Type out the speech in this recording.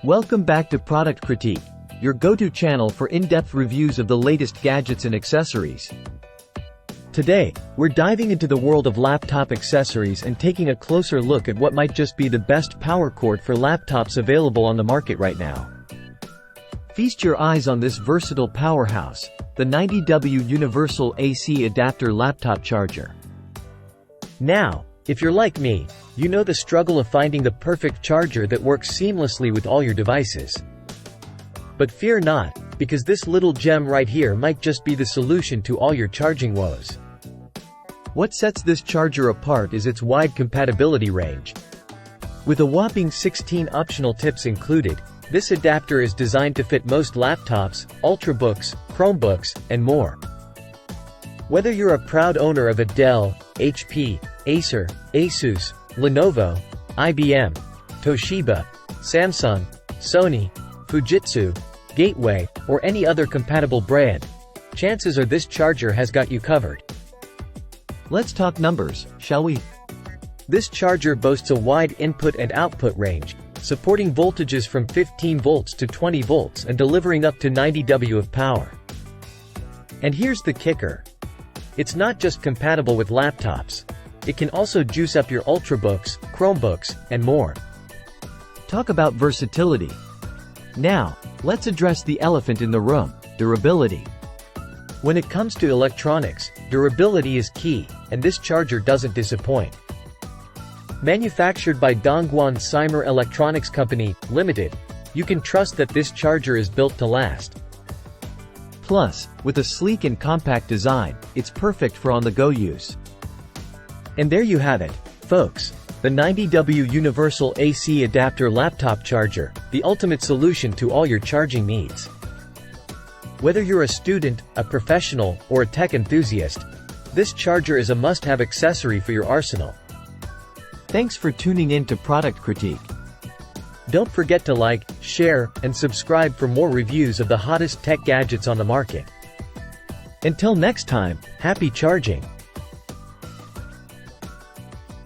Welcome back to Product Critique, your go-to channel for in-depth reviews of the latest gadgets and accessories. Today, we're diving into the world of laptop accessories and taking a closer look at what might just be the best power cord for laptops available on the market right now. Feast your eyes on this versatile powerhouse, the 90W Universal AC Adapter Laptop Charger. Now, if you're like me, you know the struggle of finding the perfect charger that works seamlessly with all your devices. But fear not, because this little gem right here might just be the solution to all your charging woes. What sets this charger apart is its wide compatibility range. With a whopping 16 optional tips included, this adapter is designed to fit most laptops, Ultrabooks, Chromebooks, and more. Whether you're a proud owner of a Dell, HP, Acer, Asus, Lenovo, IBM, Toshiba, Samsung, Sony, Fujitsu, Gateway, or any other compatible brand, chances are this charger has got you covered. Let's talk numbers, shall we? This charger boasts a wide input and output range, supporting voltages from 15 volts to 20 volts and delivering up to 90W of power. And here's the kicker. It's not just compatible with laptops. It can also juice up your Ultrabooks, Chromebooks, and more. Talk about versatility. Now, let's address the elephant in the room, durability. When it comes to electronics, durability is key, and this charger doesn't disappoint. Manufactured by Dongguan Cymer Electronics Company, Limited, you can trust that this charger is built to last. Plus, with a sleek and compact design, it's perfect for on-the-go use. And there you have it, folks. The 90W Universal AC Adapter Laptop Charger, the ultimate solution to all your charging needs. Whether you're a student, a professional, or a tech enthusiast, this charger is a must-have accessory for your arsenal. Thanks for tuning in to Product Critique. Don't forget to like, share, and subscribe for more reviews of the hottest tech gadgets on the market. Until next time, happy charging!